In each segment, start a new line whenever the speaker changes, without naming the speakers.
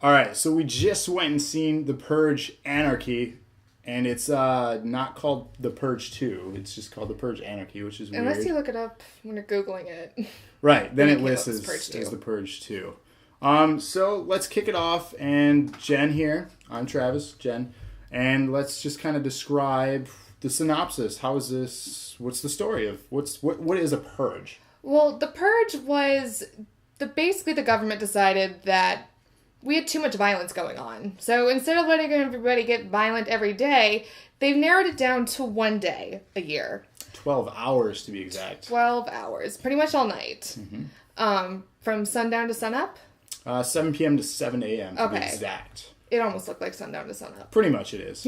All right, so we just went and seen The Purge Anarchy, and it's not called The Purge 2. It's just called The Purge Anarchy, which is weird.
Unless you look it up when you're Googling it.
Right, then it
You
lists
came up
as The Purge 2. So let's kick it off, and Jen here. I'm Travis, Jen, and let's just kind of describe the synopsis. How is this? What's the story of what is a purge?
Well, the Purge was basically the government decided that we had too much violence going on. So instead of letting everybody get violent every day, they've narrowed it down to one day a year.
12 hours to be exact.
12 hours. Pretty much all night. Mm-hmm. From sundown to sunup?
7 p.m. to 7 a.m. to be exact.
It almost looked like sundown to sunup.
Pretty much it is.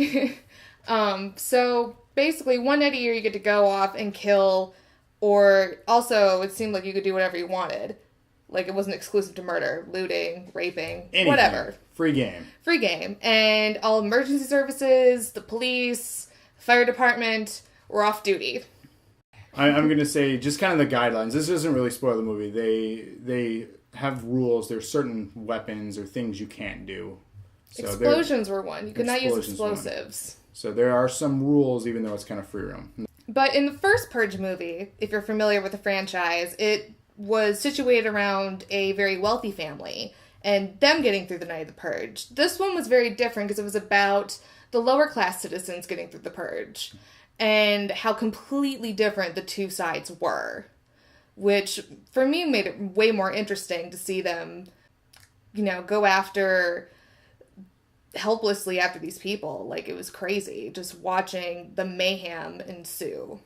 So basically one night a year you get to go off and kill, or also it seemed like you could do whatever you wanted. Like, it wasn't exclusive to murder, looting, raping, anything. Whatever.
Free game.
Free game. And all emergency services, the police, fire department were off duty.
I'm going to say just kind of the guidelines. This doesn't really spoil the movie. They have rules. There's certain weapons or things you can't do.
So explosions were one. You could not use explosives.
So there are some rules, even though it's kind of free roam.
But in the first Purge movie, if you're familiar with the franchise, it was situated around a very wealthy family and them getting through the night of the Purge. This one was very different because it was about the lower class citizens getting through the Purge and how completely different the two sides were, which for me made it way more interesting to see them, go helplessly after these people. Like, it was crazy just watching the mayhem ensue.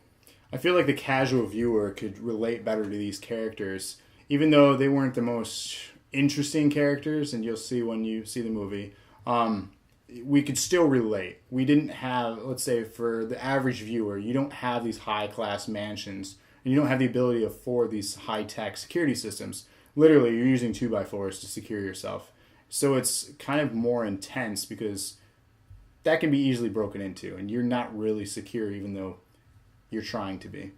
I feel like the casual viewer could relate better to these characters, even though they weren't the most interesting characters, and you'll see when you see the movie. We could still relate. We didn't have, let's say, for the average viewer, you don't have these high-class mansions, and you don't have the ability to afford these high-tech security systems. Literally, you're using 2x4s to secure yourself. So it's kind of more intense because that can be easily broken into, and you're not really secure even though you're trying to be.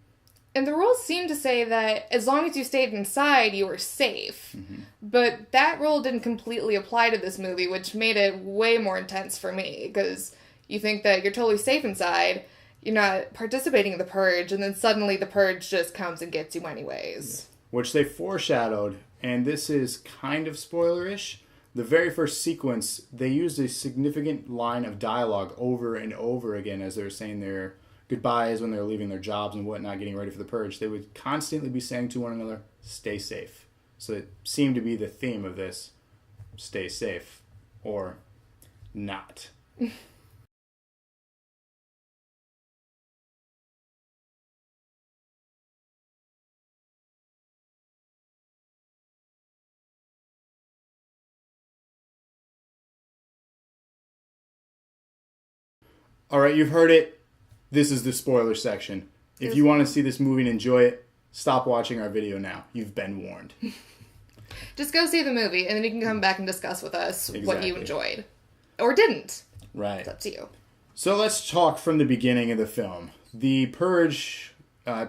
And the rules seem to say that as long as you stayed inside, you were safe. Mm-hmm. But that rule didn't completely apply to this movie, which made it way more intense for me. Because you think that you're totally safe inside, you're not participating in the Purge, and then suddenly the Purge just comes and gets you anyways.
Yeah. Which they foreshadowed, and this is kind of spoilerish. The very first sequence, they used a significant line of dialogue over and over again as they were saying their goodbyes when they were leaving their jobs and whatnot, getting ready for the Purge. They would constantly be saying to one another, stay safe. So it seemed to be the theme of this, stay safe, or not. All right, you've heard it. This is the spoiler section. If you want to see this movie and enjoy it, stop watching our video now. You've been warned.
Just go see the movie, and then you can come back and discuss with us what you enjoyed. Or didn't.
Right.
It's up to you.
So let's talk from the beginning of the film. The Purge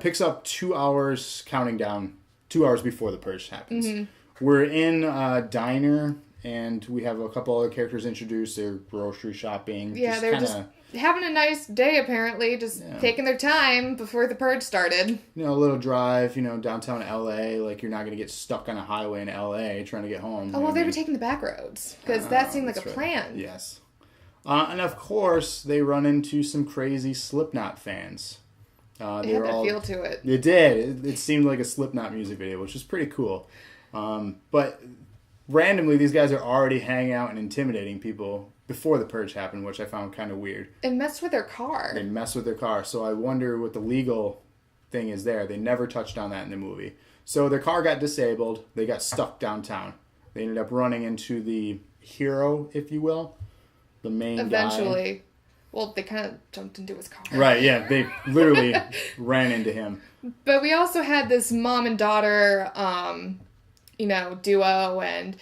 picks up 2 hours, counting down 2 hours before the Purge happens. Mm-hmm. We're in a diner, and we have a couple other characters introduced. They're grocery shopping.
Yeah, they're just having a nice day, apparently, just taking their time before the Purge started.
A little drive, downtown L.A., like you're not going to get stuck on a highway in L.A. trying to get home.
Oh, well, they were taking the back roads, because that seemed like a plan.
Yes. And of course, they run into some crazy Slipknot fans.
It had that feel to it.
It did. It seemed like a Slipknot music video, which was pretty cool. But randomly, these guys are already hanging out and intimidating people before the Purge happened, which I found kind of weird.
It messed with their car.
They messed with their car, so I wonder what the legal thing is there. They never touched on that in the movie. So their car got disabled. They got stuck downtown. They ended up running into the hero, if you will, the main
Eventually.
guy.
Well, they kind of jumped into his car.
Right, yeah. They literally ran into him.
But we also had this mom and daughter, duo, and,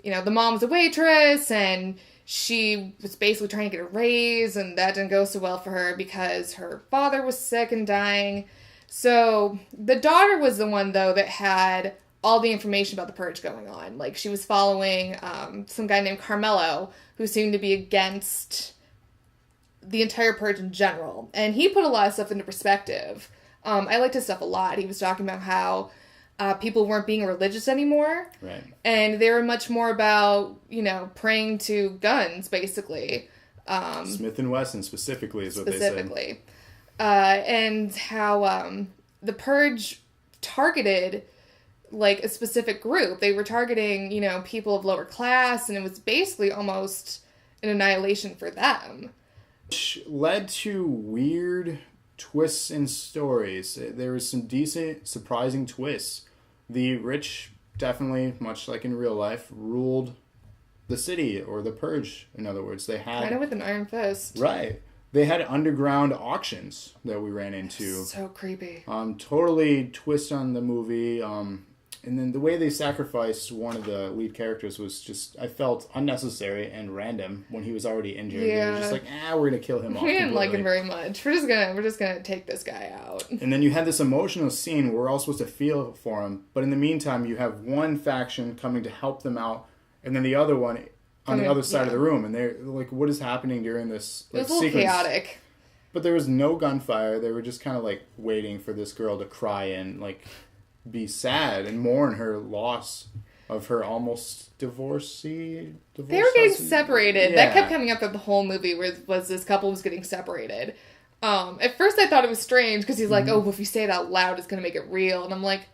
the mom was a waitress, and she was basically trying to get a raise, and that didn't go so well for her because her father was sick and dying. So the daughter was the one, though, that had all the information about the Purge going on. Like, she was following some guy named Carmelo, who seemed to be against the entire Purge in general. And he put a lot of stuff into perspective. I liked his stuff a lot. He was talking about how people weren't being religious anymore.
Right.
And they were much more about, praying to guns, basically.
Smith & Wesson specifically is what they
said. And how the Purge targeted, like, a specific group. They were targeting, people of lower class, and it was basically almost an annihilation for them.
Which led to weird twists in stories. There was some decent, surprising twists. The rich, definitely, much like in real life, ruled the city, or the Purge, in other words. They had...
kind of with an iron fist.
Right. They had underground auctions that we ran into.
So creepy.
Totally twist on the movie. And then the way they sacrificed one of the lead characters was just, I felt, unnecessary and random when he was already injured.
Yeah.
They were just like, we're going to kill him off.
We didn't
completely.
like him very much. We're just gonna take this guy out.
And then you had this emotional scene where we're all supposed to feel for him. But in the meantime, you have one faction coming to help them out, and then the other one on the other side of the room. And they're like, what is happening during this
it was a little
sequence?
chaotic.
But there was no gunfire. They were just kind of like waiting for this girl to cry and like be sad and mourn her loss of her almost divorcee.
They were getting separated.
Yeah.
That kept coming up through the whole movie, was this couple was getting separated. At first I thought it was strange because he's like, well, if you say it out loud, it's going to make it real. And I'm like,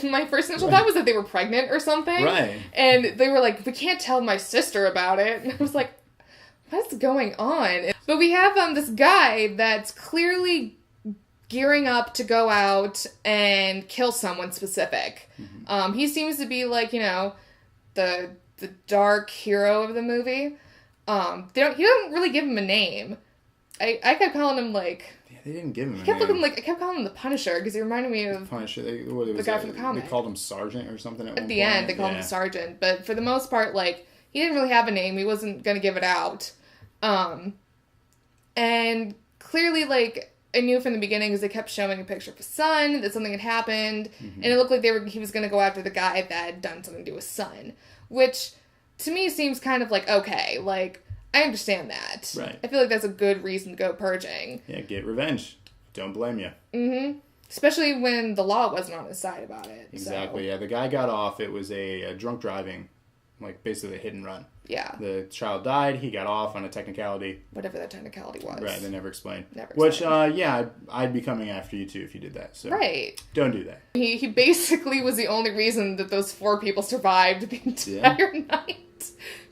my first initial thought was that they were pregnant or something.
Right.
And they were like, we can't tell my sister about it. And I was like, what's going on? But we have this guy that's clearly gearing up to go out and kill someone specific. Mm-hmm. He seems to be like, the dark hero of the movie. He don't really give him a name. I kept calling him like...
Yeah, they didn't give him a
name.
name.
I kept calling him the Punisher because he reminded me of...
Punisher.
The guy from the comic.
They called him Sergeant or something at one
the
point.
end, they called him Sergeant. But for the most part, like, he didn't really have a name. He wasn't going to give it out. And clearly, like... I knew from the beginning because they kept showing a picture of his son, that something had happened, and it looked like he was going to go after the guy that had done something to his son, which to me seems kind of like, okay, like, I understand that.
Right.
I feel like that's a good reason to go purging.
Yeah, get revenge. Don't blame you.
Mm-hmm. Especially when the law wasn't on his side about it.
Exactly, yeah. The guy got off. It was a drunk driving, like basically a hit and run.
Yeah.
The child died. He got off on a technicality.
Whatever that technicality was.
Right, they never explained.
Which,
I'd be coming after you too if you did that. So
right.
Don't do that.
He basically was the only reason that those 4 people survived the entire night.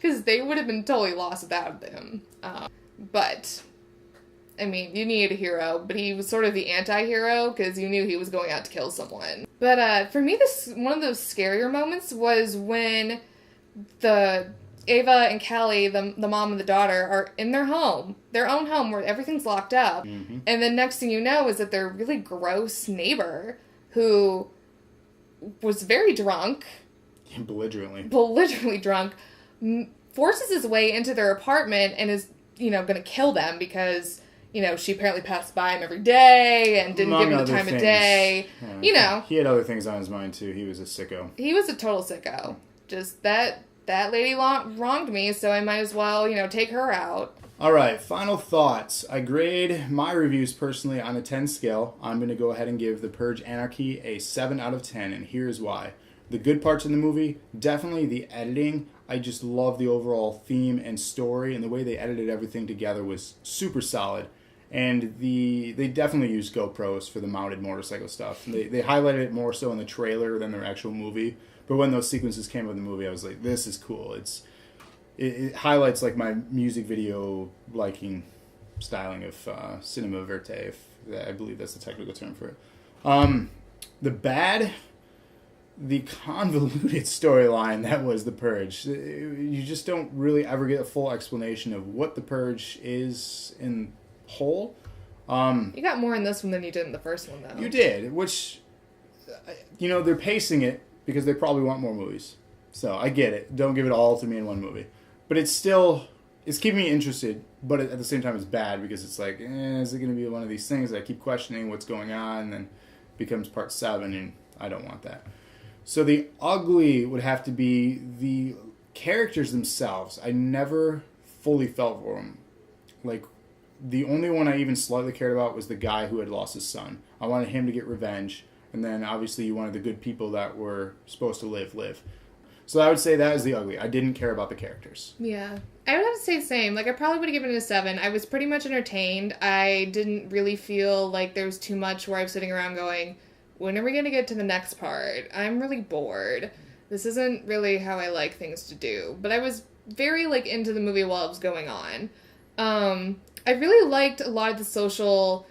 Because they would have been totally lost without him. But, I mean, you needed a hero. But he was sort of the anti-hero because you knew he was going out to kill someone. But for me, one of those scarier moments was when Ava and Callie, the mom and the daughter, are in their home, their own home, where everything's locked up. Mm-hmm. And the next thing you know is that their really gross neighbor, who was very drunk... belligerently drunk, forces his way into their apartment and is, going to kill them because, she apparently passed by him every day and didn't give him the time of day.
Yeah. He had other things on his mind, too. He was a sicko.
He was a total sicko. Just that lady wronged me, so I might as well, take her out.
All right, final thoughts. I grade my reviews personally on a 10 scale. I'm going to go ahead and give The Purge Anarchy a 7 out of 10, and here's why. The good parts in the movie, definitely the editing. I just love the overall theme and story, and the way they edited everything together was super solid. And they definitely used GoPros for the mounted motorcycle stuff. They highlighted it more so in the trailer than their actual movie. But when those sequences came of the movie, I was like, this is cool. It highlights like my music video liking styling of cinema verte, I believe that's the technical term for it. The convoluted storyline that was The Purge. You just don't really ever get a full explanation of what The Purge is in whole.
You got more in this one than you did in the first one, though.
You did, which, they're pacing it because they probably want more movies. So I get it. Don't give it all to me in one movie. But it's keeping me interested, but at the same time it's bad because it's like, is it going to be one of these things that I keep questioning what's going on, and then becomes part 7, and I don't want that. So the ugly would have to be the characters themselves. I never fully felt for them. Like, the only one I even slightly cared about was the guy who had lost his son. I wanted him to get revenge. And then, obviously, you wanted the good people that were supposed to live. So I would say that is the ugly. I didn't care about the characters.
Yeah. I would have to say the same. Like, I probably would have given it a 7. I was pretty much entertained. I didn't really feel like there was too much where I was sitting around going, when are we going to get to the next part? I'm really bored. This isn't really how I like things to do. But I was very, like, into the movie while it was going on. I really liked a lot of the social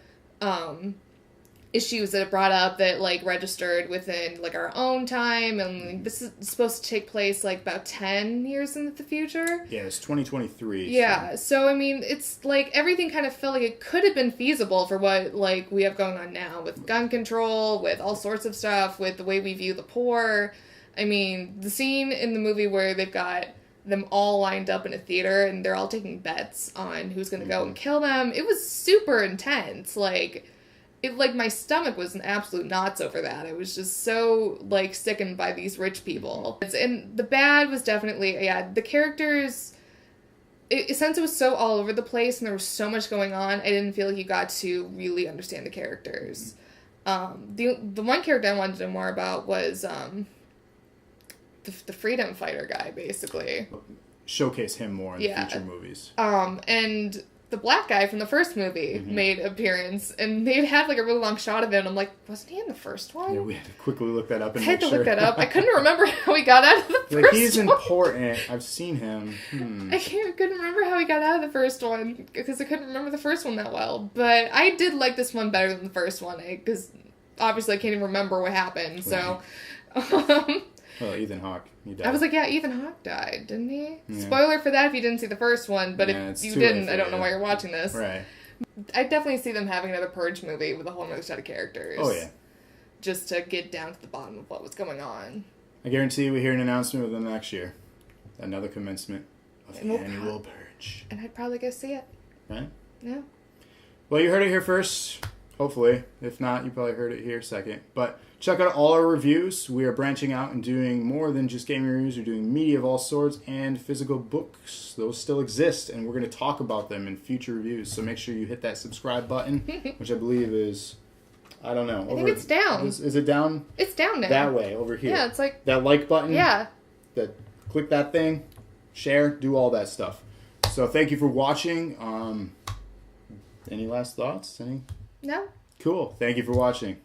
issues that it brought up that, like, registered within, like, our own time. And this is supposed to take place, like, about 10 years into the future.
Yeah, it's 2023.
Yeah, so, I mean, it's, like, everything kind of felt like it could have been feasible for what, like, we have going on now with gun control, with all sorts of stuff, with the way we view the poor. I mean, the scene in the movie where they've got them all lined up in a theater and they're all taking bets on who's going to go and kill them. It was super intense. Like, my stomach was an absolute knots over that. I was just so, like, sickened by these rich people. And the bad was definitely, the characters, since it was so all over the place and there was so much going on, I didn't feel like you got to really understand the characters. The one character I wanted to know more about was the freedom fighter guy, basically.
Showcase him more in future movies.
And the black guy from the first movie made an appearance, and they had, like, a really long shot of him, and I'm like, wasn't he in the first one?
Yeah, we had to quickly look that up and
I had to look that up. I couldn't remember how he got out of the first one.
He's important. I've seen him.
I couldn't remember how he got out of the first one, because I couldn't remember the first one that well. But I did like this one better than the first one, because obviously I can't even remember what happened, so...
Well, Ethan Hawke, he died.
I was like, yeah, Ethan Hawke died, didn't he? Yeah. Spoiler for that if you didn't see the first one, but if you didn't, I don't know why you're watching this.
Right.
I definitely see them having another Purge movie with a whole other set of characters.
Oh, yeah.
Just to get down to the bottom of what was going on.
I guarantee we hear an announcement within the next year. Another commencement of the annual Purge.
And I'd probably go see it.
Right?
Yeah.
Well, you heard it here first. Hopefully. If not, you probably heard it here second. But check out all our reviews. We are branching out and doing more than just gaming reviews. We're doing media of all sorts and physical books. Those still exist, and we're going to talk about them in future reviews. So make sure you hit that subscribe button, which I believe is, I don't know.
I think it's down.
Is it down?
It's down now.
That way, over here.
Yeah, it's like...
That like button?
Yeah.
Click that thing, share, do all that stuff. So thank you for watching. Any last thoughts?
No.
Cool. Thank you for watching.